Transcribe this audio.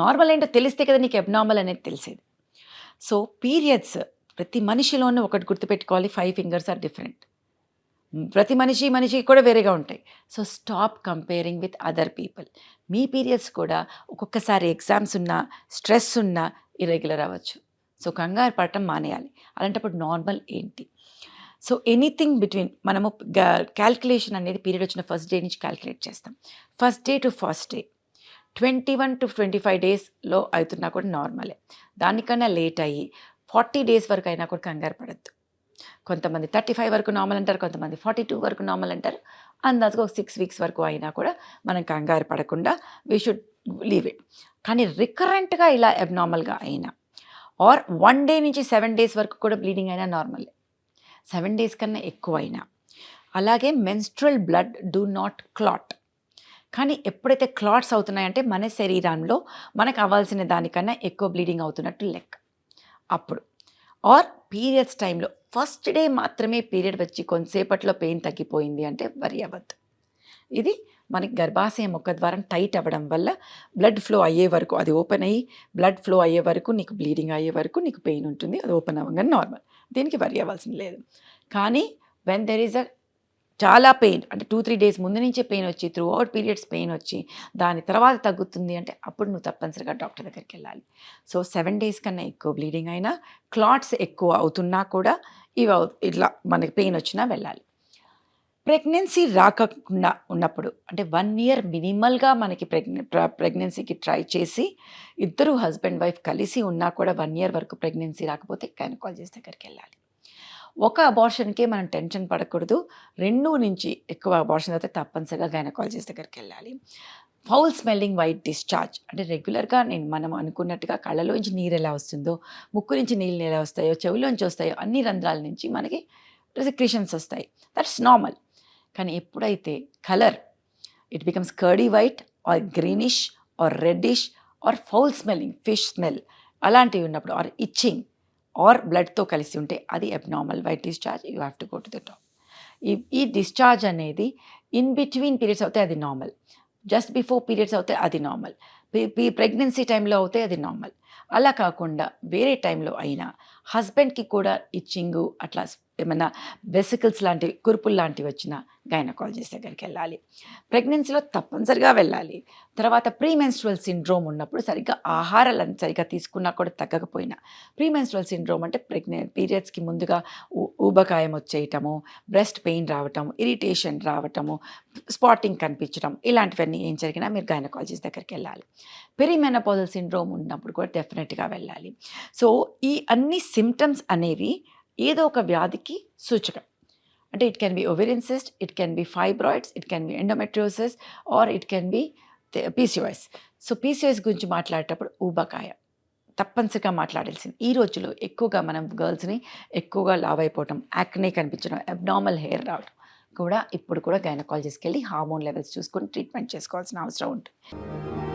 Normal ఏంటో తెలిస్తే కదా నీకు అబ్నార్మల్ అనేది తెలిసేది. సో, పీరియడ్స్ ప్రతి మనిషిలోనూ ఒకటి గుర్తుపెట్టుకోవాలి 5 ఫింగర్స్ ఆర్ డిఫరెంట్. ప్రతి మనిషికి కూడా వేరేగా ఉంటాయి. So, stop comparing with other people. Me periods కూడా ఒక్కొక్కసారి ఎగ్జామ్స్ ఉన్నా, స్ట్రెస్ ఉన్నా ఇర్రెగ్యులర్ అవ్వచ్చు. సో, కంగారు పడటం మానేయాలి. అలాంటప్పుడు నార్మల్ ఏంటి? సో, ఎనీథింగ్ బిట్వీన్ మనము కాలిక్యులేషన్ అనేది పీరియడ్ వచ్చిన ఫస్ట్ డే నుంచి కాలిక్యులేట్ చేస్తాం. First day to first day 21-25 డేస్‌లో అవుతున్నా కూడా నార్మలే. దానికన్నా లేట్ అయ్యి 40 డేస్ వరకు అయినా కూడా కంగారు పడొద్దు. కొంతమంది 35 వరకు నార్మల్ అంటారు. కొంతమంది 42 వరకు నార్మల్ అంటారు. అందాజుగా ఒక 6 వీక్స్ వరకు అయినా కూడా మనం కంగారు పడకుండా వీ షుడ్ లీవ్ ఇట్. కానీ రికరెంట్‌గా ఇలా అబ్నార్మల్‌గా అయినా ఆర్ 1 డే నుంచి 7 డేస్ వరకు కూడా బ్లీడింగ్ అయినా నార్మలే. 7 డేస్ కన్నా ఎక్కువైనా. అలాగే menstrual blood do not clot. కానీ ఎప్పుడైతే క్లాట్స్ అవుతున్నాయంటే మన శరీరంలో మనకు అవ్వాల్సిన దానికన్నా ఎక్కువ బ్లీడింగ్ అవుతున్నట్టు లెక్క. అప్పుడు ఆర్ పీరియడ్స్ టైంలో ఫస్ట్ డే మాత్రమే పీరియడ్ వచ్చి కొంతసేపట్లో పెయిన్ తగ్గిపోయింది అంటే వరి అవ్వద్దు. ఇది మనకి గర్భాశయ ముఖద్వారం టైట్ అవ్వడం వల్ల బ్లడ్ ఫ్లో అయ్యే వరకు అది ఓపెన్ అయ్యి బ్లడ్ ఫ్లో అయ్యే వరకు నీకు బ్లీడింగ్ అయ్యే వరకు నీకు పెయిన్ ఉంటుంది. అది ఓపెన్ అవ్వగానే నార్మల్. దీనికి వరి అవ్వాల్సింది లేదు. కానీ వెన్ దెర్ ఈజ్ అ చాలా పెయిన్ అంటే 2-3 డేస్ ముందు నుంచే పెయిన్ వచ్చి త్రూ అవుట్ పీరియడ్స్ పెయిన్ వచ్చి దాని తర్వాత తగ్గుతుంది అంటే అప్పుడు నువ్వు తప్పనిసరిగా డాక్టర్ దగ్గరికి వెళ్ళాలి. సో 7 డేస్ కన్నా ఎక్కువ బ్లీడింగ్ అయినా క్లాట్స్ ఎక్కువ అవుతున్నా కూడా ఇట్లా మనకి పెయిన్ వచ్చినా వెళ్ళాలి. ప్రెగ్నెన్సీ రాకుండా ఉన్నప్పుడు అంటే 1 ఇయర్ మినిమల్గా మనకి ప్రెగ్నెన్సీకి ట్రై చేసి ఇద్దరు హస్బెండ్ వైఫ్ కలిసి ఉన్నా కూడా 1 ఇయర్ వరకు ప్రెగ్నెన్సీ రాకపోతే గైనకాలజిస్ట్ దగ్గరికి వెళ్ళాలి. ఒక అబార్షన్‌కే మనం టెన్షన్ పడకూడదు. 2 నుంచి ఎక్కువ అబార్షన్ అయితే తప్పనిసరిగా గైనకాలజిస్ట్ దగ్గరికి వెళ్ళాలి. ఫౌల్ స్మెల్లింగ్ వైట్ డిశ్చార్జ్ అంటే రెగ్యులర్‌గా మనం అనుకున్నట్టుగా కళ్ళలోంచి నీరు ఎలా వస్తుందో, ముక్కు నుంచి నీళ్ళు ఎలా వస్తాయో, చెవులోంచి వస్తాయో అన్ని రంధ్రాల నుంచి మనకి సెక్రీషన్స్ వస్తాయి. That's normal. కానీ ఎప్పుడైతే colour it becomes curdy white or greenish or reddish or foul smelling fish smell అలాంటివి ఉన్నప్పుడు ఆర్ ఇచ్చింగ్ ఆర్ బ్లడ్తో కలిసి ఉంటే అది abnormal white discharge. You have to go to the doctor. ఈ డిశ్చార్జ్ అనేది ఇన్ బిట్వీన్ పీరియడ్స్ అవుతే అది నార్మల్. జస్ట్ బిఫోర్ పీరియడ్స్ అవుతే అది నార్మల్. ప్రెగ్నెన్సీ టైంలో అవుతే అది నార్మల్. అలా కాకుండా వేరే టైంలో అయినా హస్బెండ్కి కూడా ఇచ్చింగు అట్లా ఏమన్నా వెసికల్స్ లాంటివి కురుపులు లాంటివి వచ్చినా గైనకాలజిస్ట్ దగ్గరికి వెళ్ళాలి. ప్రెగ్నెన్సీలో తప్పనిసరిగా వెళ్ళాలి. తర్వాత ప్రీమెన్స్ట్రువల్ సిండ్రోమ్ ఉన్నప్పుడు సరిగ్గా ఆహారాలను సరిగ్గా తీసుకున్నా కూడా తగ్గకపోయినా ప్రీమెన్స్ట్రువల్ సిండ్రోమ్ అంటే పీరియడ్స్కి ముందుగా ఊబకాయం వచ్చేయటము, బ్రెస్ట్ పెయిన్ రావటం, ఇరిటేషన్ రావటము, స్పాటింగ్ కనిపించడం ఇలాంటివన్నీ ఏం జరిగినా మీరు గైనకాలజిస్ట్ దగ్గరికి వెళ్ళాలి. పెరిమెనోపాజల్ సిండ్రోమ్ ఉన్నప్పుడు కూడా డెఫినెట్గా వెళ్ళాలి. సో ఈ అన్ని సిమ్టమ్స్ అనేవి ఏదో ఒక వ్యాధికి సూచిక. అంటే it can be ovarian cyst, it can be fibroids, it can be endometriosis or it can be PCOS. So PCOS గురించి మాట్లాడేటప్పుడు ఊబకాయ తప్పనిసరిగా మాట్లాడాల్సింది. ఈ రోజుల్లో ఎక్కువగా మనం గర్ల్స్ని ఎక్కువగా లావ్ అయిపోవటం, యాక్నే కనిపించడం, అబ్నార్మల్ హెయిర్ రావడం కూడా ఇప్పుడు కూడా గైనకాలజిస్ట్కి వెళ్ళి హార్మోన్ లెవెల్స్ చూసుకొని ట్రీట్మెంట్ చేసుకోవాల్సిన అవసరం ఉంటుంది.